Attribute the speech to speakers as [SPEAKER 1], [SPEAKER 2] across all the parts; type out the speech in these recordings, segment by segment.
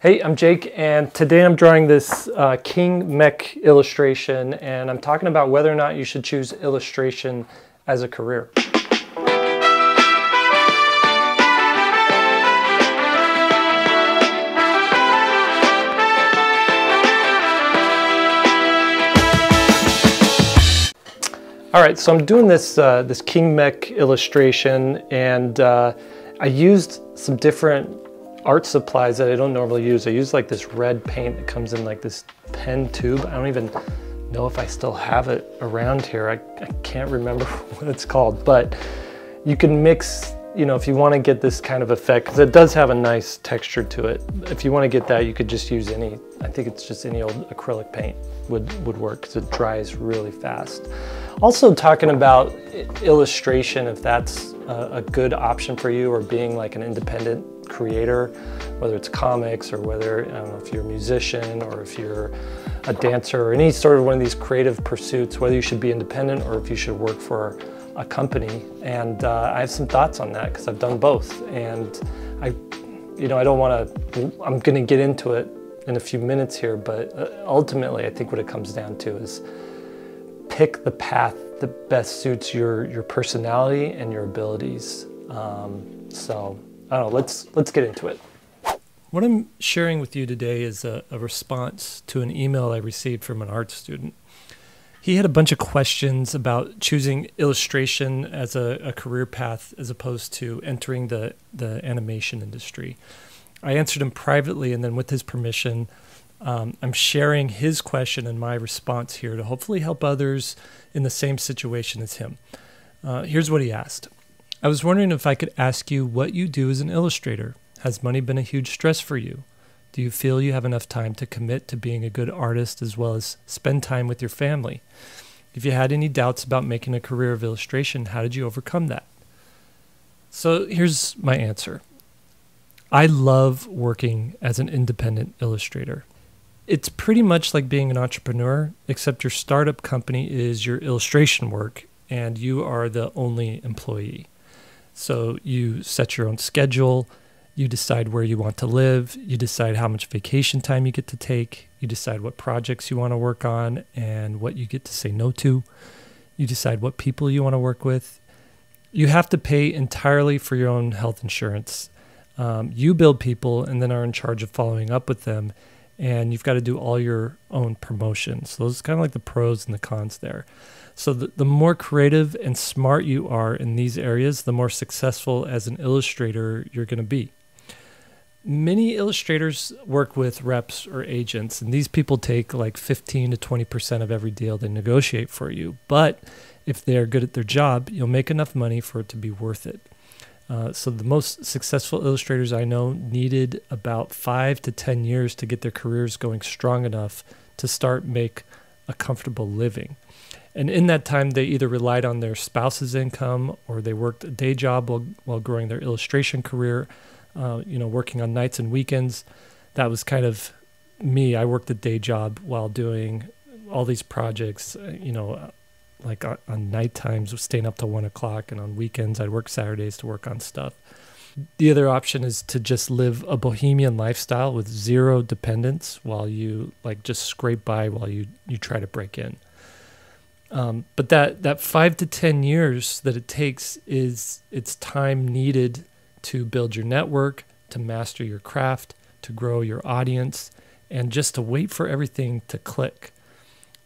[SPEAKER 1] Hey, I'm Jake, and today I'm drawing this King Mech illustration, and I'm talking about whether or not you should choose illustration as a career. All right, so I'm doing this this King Mech illustration, and I used some different art supplies that I don't normally use. I use like this red paint that comes in like this pen tube. I don't even know if I still have it around here. I can't remember what it's called, but you can mix, you know, if you want to get this kind of effect, because it does have a nice texture to it. If you want to get that, you could just use any, I think it's just any old acrylic paint would work, because it dries really fast. Also talking about illustration, if that's a good option for you, or being like an independent creator, whether it's comics or whether, I don't know, if you're a musician or if you're a dancer or any sort of one of these creative pursuits, whether you should be independent or if you should work for a company. And I have some thoughts on that because I've done both. And I don't want to, I'm going to get into it in a few minutes here, but ultimately I think what it comes down to is pick the path that best suits your personality and your abilities. So I don't know, let's get into it. What I'm sharing with you today is a response to an email I received from an art student. He had a bunch of questions about choosing illustration as a career path as opposed to entering the animation industry. I answered him privately, and then with his permission, I'm sharing his question and my response here to hopefully help others in the same situation as him. Here's what he asked. I was wondering if I could ask you what you do as an illustrator. Has money been a huge stress for you? Do you feel you have enough time to commit to being a good artist as well as spend time with your family? If you had any doubts about making a career of illustration, how did you overcome that? So here's my answer. I love working as an independent illustrator. It's pretty much like being an entrepreneur, except your startup company is your illustration work and you are the only employee. So you set your own schedule, you decide where you want to live, you decide how much vacation time you get to take, you decide what projects you want to work on and what you get to say no to, you decide what people you want to work with. You have to pay entirely for your own health insurance. You build people and then are in charge of following up with them, and you've got to do all your own promotion. So those are kind of like the pros and the cons there. So the more creative and smart you are in these areas, the more successful as an illustrator you're going to be. Many illustrators work with reps or agents, and these people take like 15 to 20% of every deal they negotiate for you. But if they're good at their job, you'll make enough money for it to be worth it. So the most successful illustrators I know needed about 5 to 10 years to get their careers going strong enough to start make a comfortable living. And in that time, they either relied on their spouse's income or they worked a day job while growing their illustration career, working on nights and weekends. That was kind of me. I worked a day job while doing all these projects, like on night times, staying up till 1 o'clock, and on weekends, I'd work Saturdays to work on stuff. The other option is to just live a bohemian lifestyle with zero dependence while you just scrape by while you try to break in. But that 5 to 10 years that it takes it's time needed to build your network, to master your craft, to grow your audience, and just to wait for everything to click.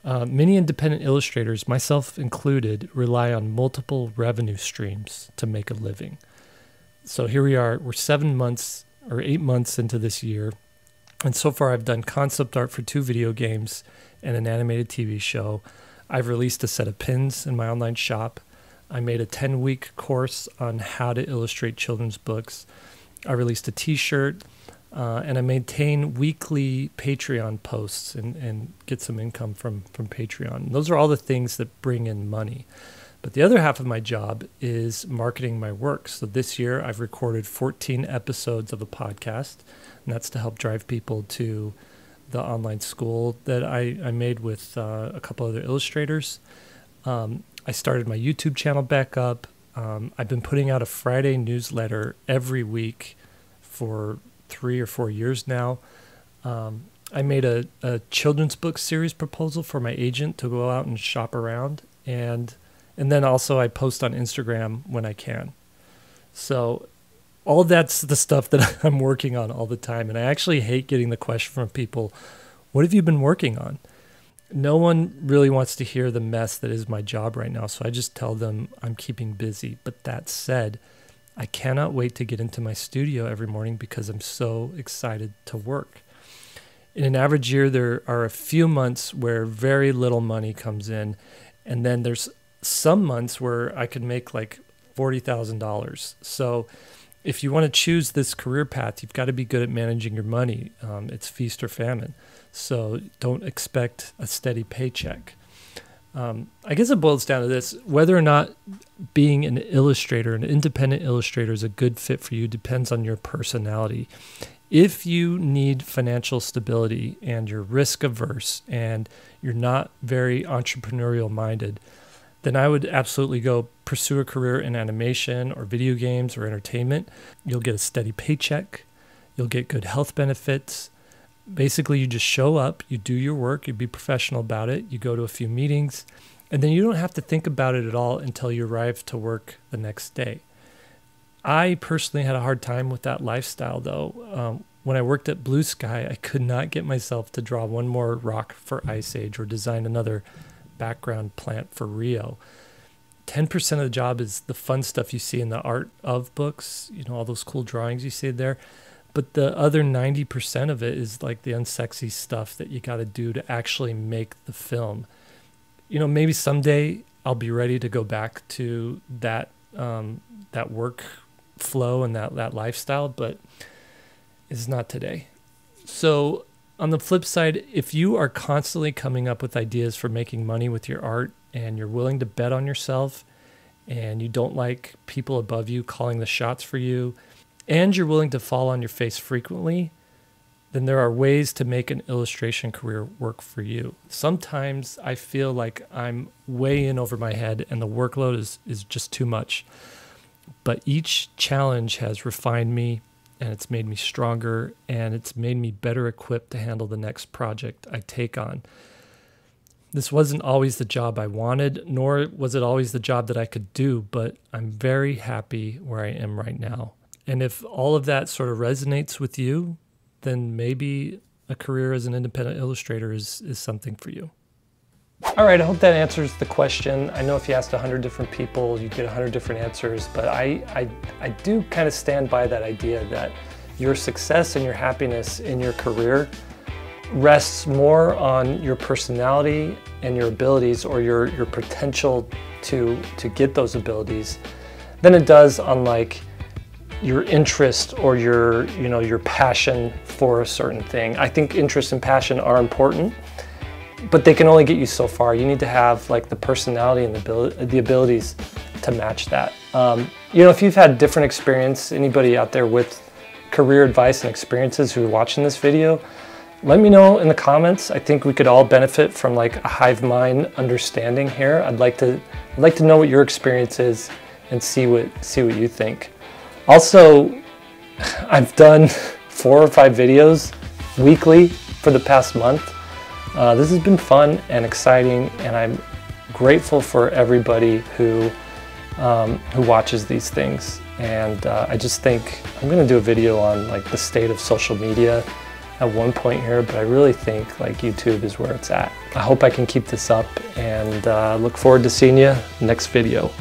[SPEAKER 1] Many independent illustrators, myself included, rely on multiple revenue streams to make a living. So here we are, we're 7 months or 8 months into this year, and so far I've done concept art for 2 video games and an animated TV show. I've released a set of pins in my online shop. I made a 10-week course on how to illustrate children's books. I released a t-shirt, and I maintain weekly Patreon posts and get some income from Patreon. Those are all the things that bring in money. But the other half of my job is marketing my work. So this year I've recorded 14 episodes of a podcast, and that's to help drive people to the online school that I made with a couple other illustrators. I started my YouTube channel back up. I've been putting out a Friday newsletter every week for 3 or 4 years now. I made a children's book series proposal for my agent to go out and shop around. And then also I post on Instagram when I can. So all that's the stuff that I'm working on all the time. And I actually hate getting the question from people, what have you been working on? No one really wants to hear the mess that is my job right now. So I just tell them I'm keeping busy. But that said, I cannot wait to get into my studio every morning because I'm so excited to work. In an average year, there are a few months where very little money comes in. And then there's some months where I could make like $40,000. So if you want to choose this career path, you've got to be good at managing your money. It's feast or famine. So don't expect a steady paycheck. I guess it boils down to this: whether or not being an illustrator, an independent illustrator, is a good fit for you depends on your personality. If you need financial stability and you're risk averse and you're not very entrepreneurial minded, then I would absolutely go pursue a career in animation or video games or entertainment. You'll get a steady paycheck. You'll get good health benefits. Basically, you just show up, you do your work, you be professional about it, you go to a few meetings, and then you don't have to think about it at all until you arrive to work the next day. I personally had a hard time with that lifestyle, though. When I worked at Blue Sky, I could not get myself to draw one more rock for Ice Age or design another background plant for Rio. 10% of the job is the fun stuff you see in the art of books, you know, all those cool drawings you see there. But the other 90% of it is like the unsexy stuff that you got to do to actually make the film. You know, maybe someday I'll be ready to go back to that that work flow and that lifestyle, but it's not today. So on the flip side, if you are constantly coming up with ideas for making money with your art and you're willing to bet on yourself and you don't like people above you calling the shots for you, and you're willing to fall on your face frequently, then there are ways to make an illustration career work for you. Sometimes I feel like I'm way in over my head and the workload is just too much. But each challenge has refined me, and it's made me stronger, and it's made me better equipped to handle the next project I take on. This wasn't always the job I wanted, nor was it always the job that I could do, but I'm very happy where I am right now. And if all of that sort of resonates with you, then maybe a career as an independent illustrator is something for you. All right, I hope that answers the question. I know if you asked 100 different people, you'd get 100 different answers, but I do kind of stand by that idea that your success and your happiness in your career rests more on your personality and your abilities, or your potential to get those abilities, than it does on like your interest or your passion for a certain thing. I think interest and passion are important, but they can only get you so far. You need to have like the personality and the abilities to match that. You know, if you've had different experience, anybody out there with career advice and experiences who are watching this video, let me know in the comments. I think we could all benefit from like a hive mind understanding here. I'd like to know what your experience is and see what you think. Also, I've done 4 or 5 videos weekly for the past month. This has been fun and exciting, and I'm grateful for everybody who watches these things. And I just think I'm going to do a video on like the state of social media at one point here, but I really think like YouTube is where it's at. I hope I can keep this up, and look forward to seeing you next video.